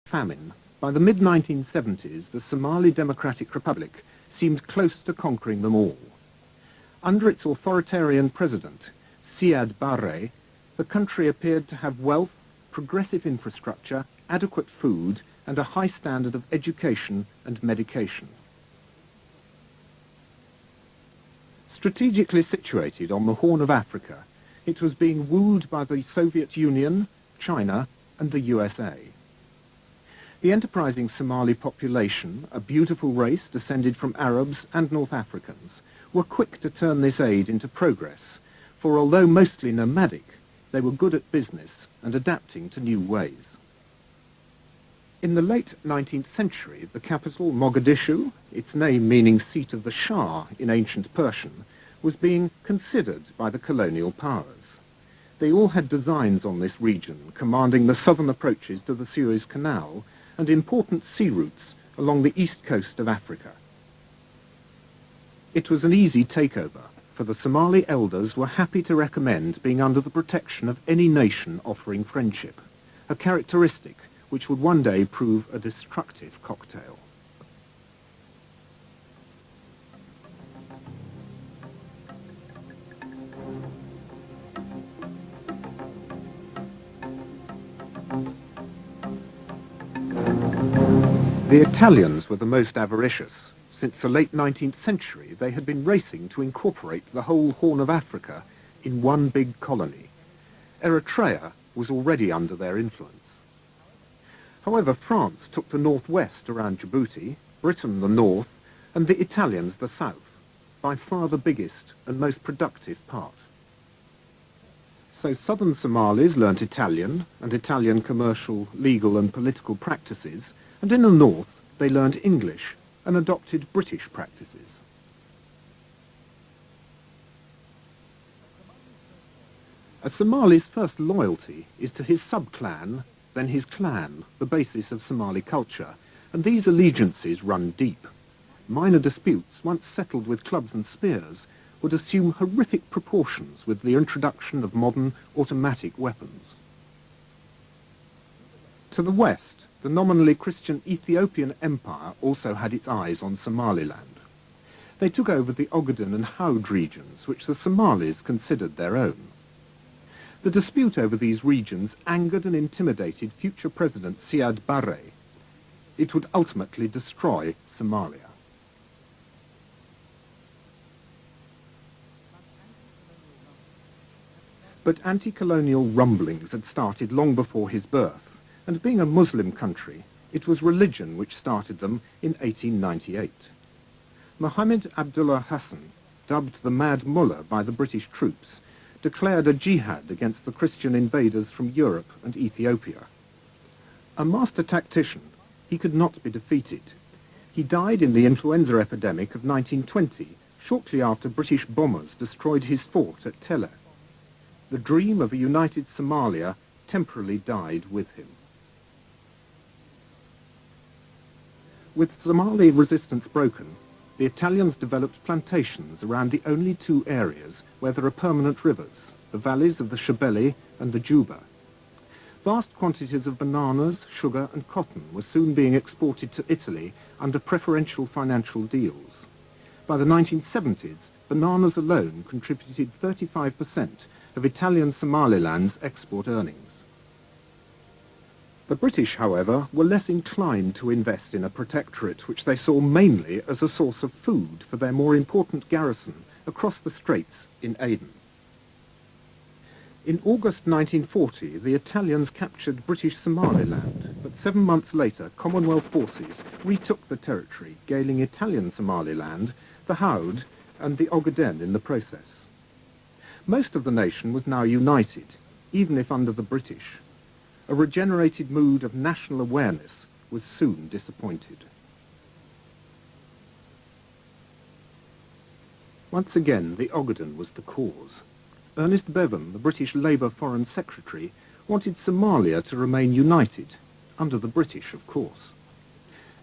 famine, by the mid-1970s the Somali Democratic Republic seemed close to conquering them all. Under its authoritarian president, Siad Barre, the country appeared to have wealth, progressive infrastructure, adequate food, and a high standard of education and medication. Strategically situated on the Horn of Africa, it was being wooed by the Soviet Union, China, and the USA. The enterprising Somali population, a beautiful race descended from Arabs and North Africans, were quick to turn this aid into progress, for although mostly nomadic, they were good at business and adapting to new ways. In the late 19th century, the capital, Mogadishu, its name meaning seat of the Shah in ancient Persian, was being considered by the colonial powers. They all had designs on this region, commanding the southern approaches to the Suez Canal and important sea routes along the east coast of Africa. It was an easy takeover, for the Somali elders were happy to recommend being under the protection of any nation offering friendship, a characteristic which would one day prove a destructive cocktail. The Italians were the most avaricious. Since the late 19th century, they had been racing to incorporate the whole Horn of Africa in one big colony. Eritrea was already under their influence. However, France took the northwest around Djibouti, Britain the north, and the Italians the south, by far the biggest and most productive part. So southern Somalis learnt Italian, and Italian commercial, legal and political practices, and in the north they learnt English and adopted British practices. A Somali's first loyalty is to his sub-clan, then his clan, the basis of Somali culture, and these allegiances run deep. Minor disputes, once settled with clubs and spears, would assume horrific proportions with the introduction of modern automatic weapons. To the west, the nominally Christian Ethiopian Empire also had its eyes on Somaliland. They took over the Ogaden and Haud regions, which the Somalis considered their own. The dispute over these regions angered and intimidated future President Siad Barre. It would ultimately destroy Somalia. But anti-colonial rumblings had started long before his birth, and being a Muslim country, it was religion which started them in 1898. Mohammed Abdullah Hassan, dubbed the Mad Mullah by the British troops, declared a jihad against the Christian invaders from Europe and Ethiopia. A master tactician, he could not be defeated. He died in the influenza epidemic of 1920, shortly after British bombers destroyed his fort at Telle. The dream of a united Somalia temporarily died with him. With Somali resistance broken, the Italians developed plantations around the only two areas where there are permanent rivers, the valleys of the Shabelle and the Juba. Vast quantities of bananas, sugar and cotton were soon being exported to Italy under preferential financial deals. By the 1970s, bananas alone contributed 35% of Italian Somaliland's export earnings. The British, however, were less inclined to invest in a protectorate which they saw mainly as a source of food for their more important garrison across the straits in Aden. In August 1940, the Italians captured British Somaliland, but 7 months later, Commonwealth forces retook the territory, gaining Italian Somaliland, the Haud, and the Ogaden in the process. Most of the nation was now united, even if under the British. A regenerated mood of national awareness was soon disappointed. Once again, the Ogaden was the cause. Ernest Bevin, the British Labour Foreign Secretary, wanted Somalia to remain united, under the British, of course.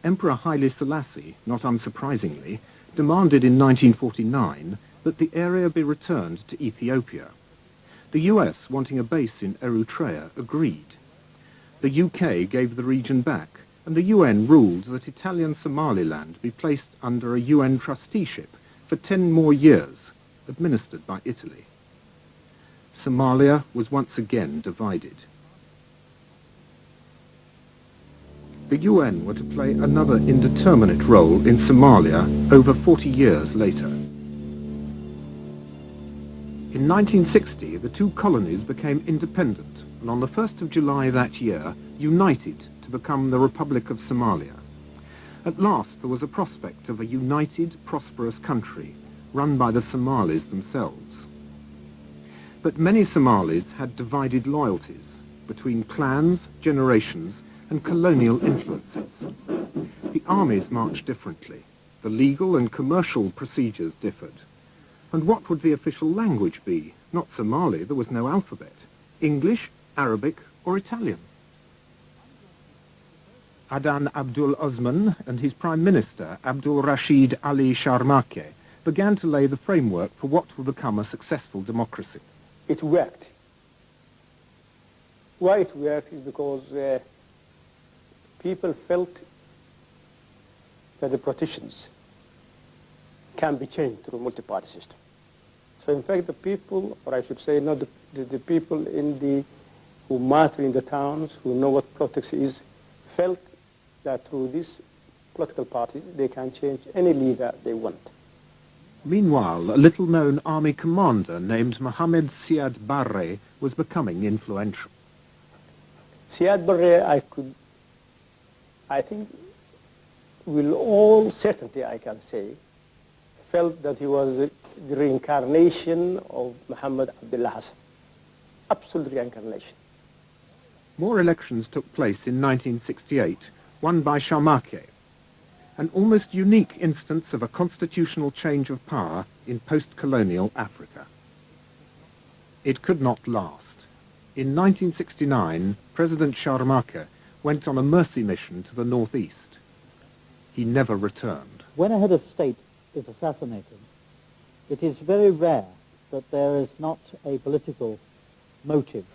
Emperor Haile Selassie, not unsurprisingly, demanded in 1949 that the area be returned to Ethiopia. The US, wanting a base in Eritrea, agreed. The UK gave the region back, and the UN ruled that Italian Somaliland be placed under a UN trusteeship for 10 more years, administered by Italy. Somalia was once again divided. The UN were to play another indeterminate role in Somalia over 40 years later. In 1960, the two colonies became independent, and on the 1st of July that year, united to become the Republic of Somalia. At last, there was a prospect of a united, prosperous country, run by the Somalis themselves. But many Somalis had divided loyalties between clans, generations, and colonial influences. The armies marched differently, the legal and commercial procedures differed. And what would the official language be? Not Somali, there was no alphabet. English, Arabic, or Italian? Adan Abdul Osman and his Prime Minister, Abdul Rashid Ali Sharmake, began to lay the framework for what would become a successful democracy. It worked. Why it worked is because people felt that the politicians can be changed through a multi-party system. So in fact the people, or I should say not the people who matter in the towns, who know what politics is, felt that through these political parties they can change any leader they want. Meanwhile, a little-known army commander named Mohammed Siad Barre was becoming influential. Siad Barre, I think, with all certainty I can say, felt that he was the reincarnation of Muhammad Abdullah Hassan. Absolute reincarnation. More elections took place in 1968, won by Sharmake, an almost unique instance of a constitutional change of power in post-colonial Africa. It could not last. In 1969, President Sharmake went on a mercy mission to the northeast. He never returned. When a head of state is assassinated, it is very rare that there is not a political motive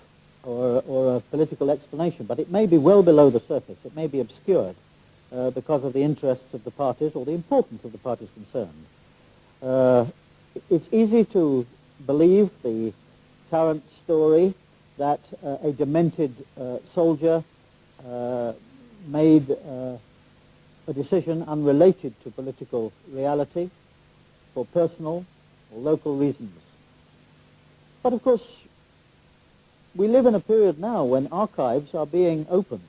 or a political explanation, but it may be well below the surface. It may be obscured because of the interests of the parties or the importance of the parties concerned. It's easy to believe the current story that a demented soldier made a decision unrelated to political reality for personal or local reasons. But of course, we live in a period now when archives are being opened,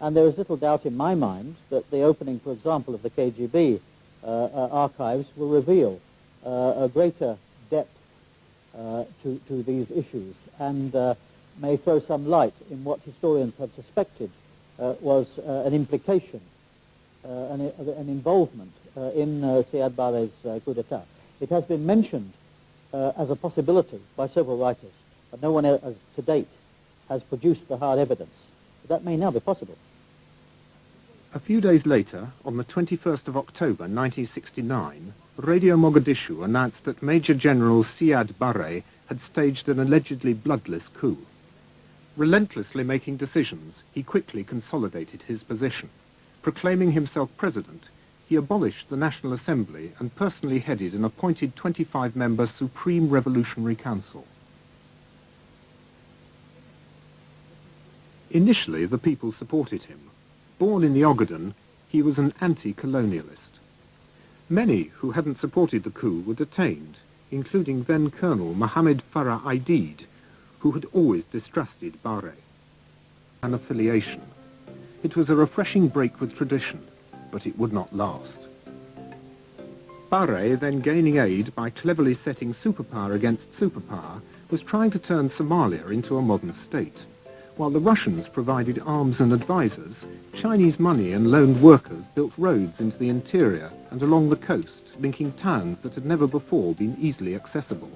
and there is little doubt in my mind that the opening, for example, of the KGB archives will reveal a greater depth to these issues and may throw some light in what historians have suspected was an implication, an involvement in Siad Barre's coup d'etat. It has been mentioned as a possibility by several writers, but no one else to date has produced the hard evidence. But that may now be possible. A few days later, on the 21st of October 1969, Radio Mogadishu announced that Major General Siad Barre had staged an allegedly bloodless coup. Relentlessly making decisions, he quickly consolidated his position. Proclaiming himself president, he abolished the National Assembly and personally headed an appointed 25-member Supreme Revolutionary Council. Initially, the people supported him. Born in the Ogaden, he was an anti-colonialist. Many who hadn't supported the coup were detained, including then-Colonel Mohammed Farah Aidid, who had always distrusted Barre. An affiliation. It was a refreshing break with tradition, but it would not last. Barre, then gaining aid by cleverly setting superpower against superpower, was trying to turn Somalia into a modern state. While the Russians provided arms and advisors, Chinese money and loaned workers built roads into the interior and along the coast, linking towns that had never before been easily accessible.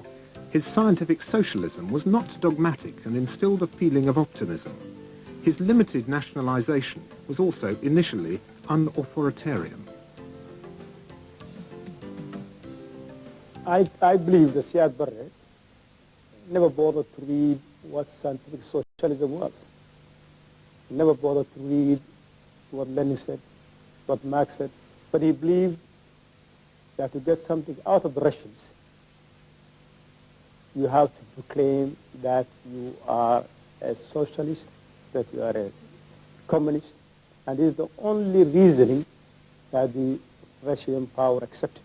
His scientific socialism was not dogmatic and instilled a feeling of optimism. His limited nationalization was also initially unauthoritarian. I believe that Siad Barre never bothered to read what scientific socialism was. He never bothered to read what Lenin said, what Marx said, but he believed that to get something out of the Russians, you have to proclaim that you are a socialist, that you are a communist, and this is the only reasoning that the Russian power accepted.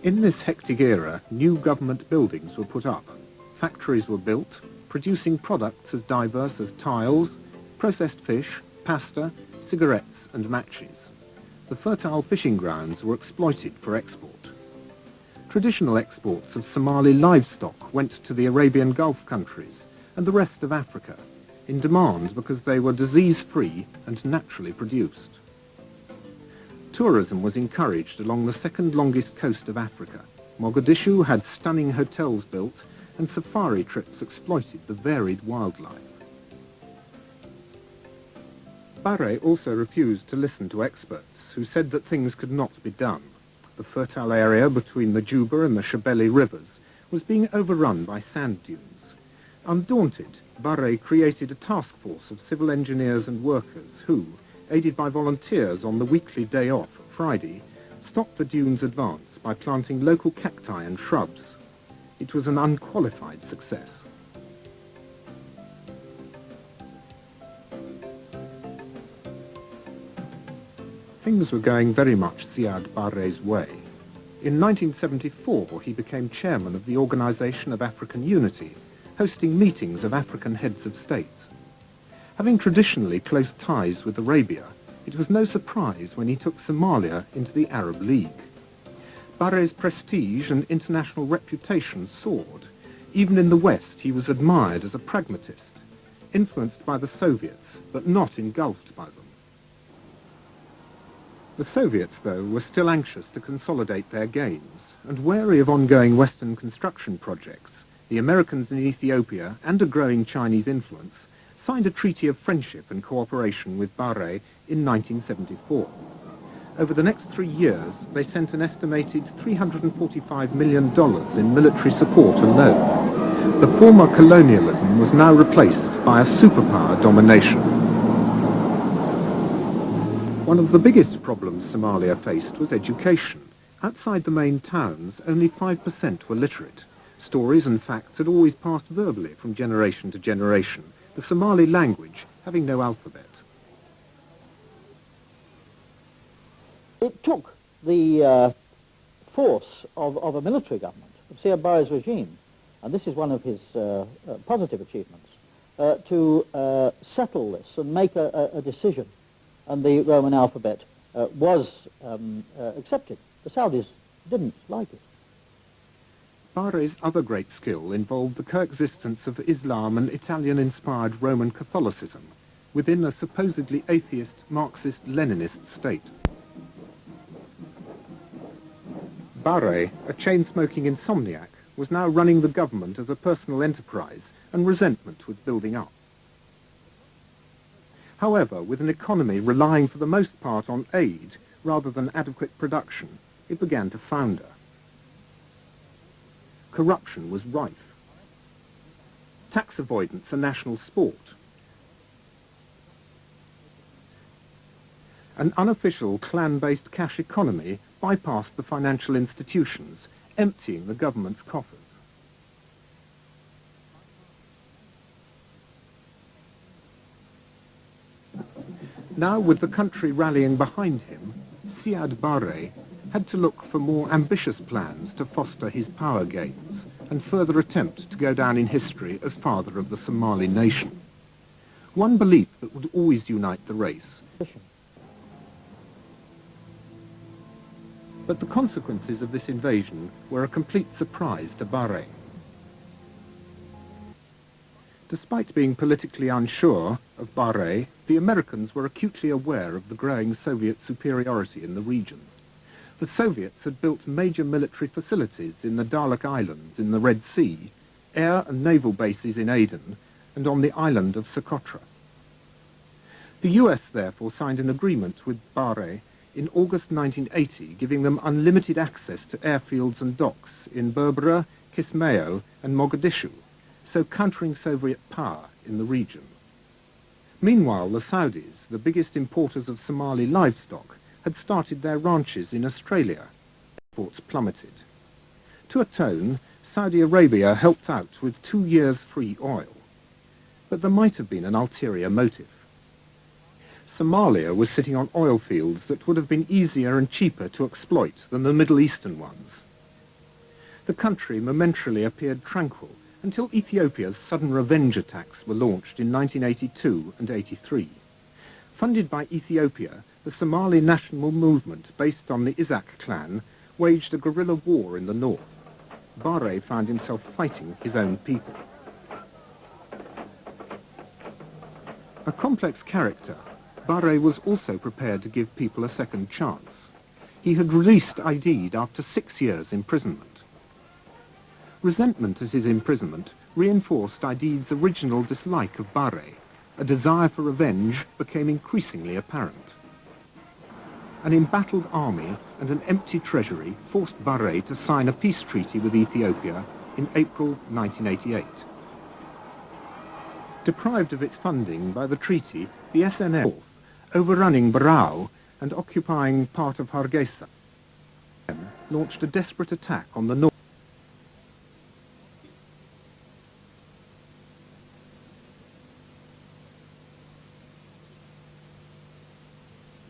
In this hectic era, new government buildings were put up. Factories were built, producing products as diverse as tiles, processed fish, pasta, cigarettes and matches. The fertile fishing grounds were exploited for export. Traditional exports of Somali livestock went to the Arabian Gulf countries and the rest of Africa, in demand because they were disease-free and naturally produced. Tourism was encouraged along the second longest coast of Africa. Mogadishu had stunning hotels built and safari trips exploited the varied wildlife. Barre also refused to listen to experts who said that things could not be done. The fertile area between the Juba and the Shabelle rivers was being overrun by sand dunes. Undaunted, Barre created a task force of civil engineers and workers who, aided by volunteers on the weekly day off, Friday, stopped the dunes' advance by planting local cacti and shrubs. It was an unqualified success. Things were going very much Siad Barre's way. In 1974, he became chairman of the Organization of African Unity, hosting meetings of African heads of states. Having traditionally close ties with Arabia, it was no surprise when he took Somalia into the Arab League. Barre's prestige and international reputation soared. Even in the West, he was admired as a pragmatist, influenced by the Soviets, but not engulfed by them. The Soviets, though, were still anxious to consolidate their gains, and wary of ongoing Western construction projects, the Americans in Ethiopia and a growing Chinese influence signed a treaty of friendship and cooperation with Barre in 1974. Over the next 3 years, they sent an estimated $345 million in military support alone. The former colonialism was now replaced by a superpower domination. One of the biggest problems Somalia faced was education. Outside the main towns, only 5% were literate. Stories and facts had always passed verbally from generation to generation, the Somali language having no alphabet. It took the force of a military government, of Siad Barre's regime, and this is one of his positive achievements, to settle this and make a decision. And the Roman alphabet was accepted. The Saudis didn't like it. Barre's other great skill involved the coexistence of Islam and Italian-inspired Roman Catholicism within a supposedly atheist Marxist-Leninist state. Barre, a chain-smoking insomniac, was now running the government as a personal enterprise, and resentment was building up. However, with an economy relying for the most part on aid rather than adequate production, it began to founder. Corruption was rife. Tax avoidance a national sport. An unofficial clan-based cash economy bypassed the financial institutions, emptying the government's coffers. Now, with the country rallying behind him, Siad Barre had to look for more ambitious plans to foster his power gains and further attempt to go down in history as father of the Somali nation. One belief that would always unite the race. But the consequences of this invasion were a complete surprise to Barre. Despite being politically unsure of Barre, the Americans were acutely aware of the growing Soviet superiority in the region. The Soviets had built major military facilities in the Dalek Islands in the Red Sea, air and naval bases in Aden, and on the island of Socotra. The US therefore signed an agreement with Barre in August 1980, giving them unlimited access to airfields and docks in Berbera, Kismayo and Mogadishu, so countering Soviet power in the region. Meanwhile, the Saudis, the biggest importers of Somali livestock, had started their ranches in Australia. Exports plummeted. To atone, Saudi Arabia helped out with 2 years free oil. But there might have been an ulterior motive. Somalia was sitting on oil fields that would have been easier and cheaper to exploit than the Middle Eastern ones. The country momentarily appeared tranquil until Ethiopia's sudden revenge attacks were launched in 1982 and 83. Funded by Ethiopia, the Somali national movement based on the Isaac clan waged a guerrilla war in the north. Barre found himself fighting his own people. A complex character, Barre was also prepared to give people a second chance. He had released Aidid after 6 years' imprisonment. Resentment at his imprisonment reinforced Aidid's original dislike of Barre. A desire for revenge became increasingly apparent. An embattled army and an empty treasury forced Barre to sign a peace treaty with Ethiopia in April 1988. Deprived of its funding by the treaty, the SNL, overrunning Barao and occupying part of Hargeisa, launched a desperate attack on the north.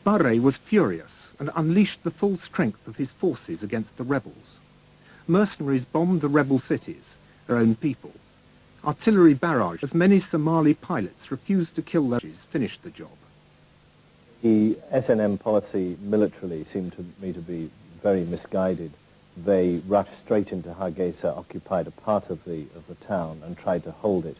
Barre was furious and unleashed the full strength of his forces against the rebels. Mercenaries bombed the rebel cities, their own people. Artillery barrage, as many Somali pilots refused to kill their soldiers, finished the job. The SNM policy militarily seemed to me to be very misguided. They rushed straight into Hargeisa, occupied a part of the town and tried to hold it.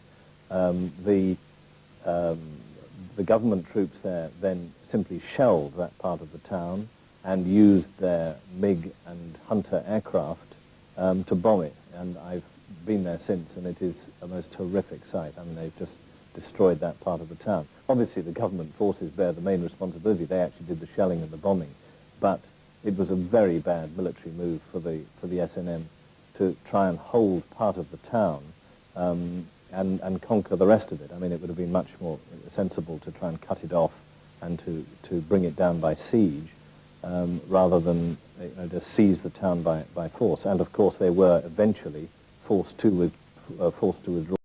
The government troops there then simply shelled that part of the town and used their MiG and Hunter aircraft to bomb it. And I've been there since, and it is a most horrific sight. I mean, they've just destroyed that part of the town. Obviously, the government forces bear the main responsibility. They actually did the shelling and the bombing. But it was a very bad military move for the SNM to try and hold part of the town and conquer the rest of it. I mean, it would have been much more sensible to try and cut it off and to bring it down by siege rather than just seize the town by force. And of course, they were eventually forced to withdraw.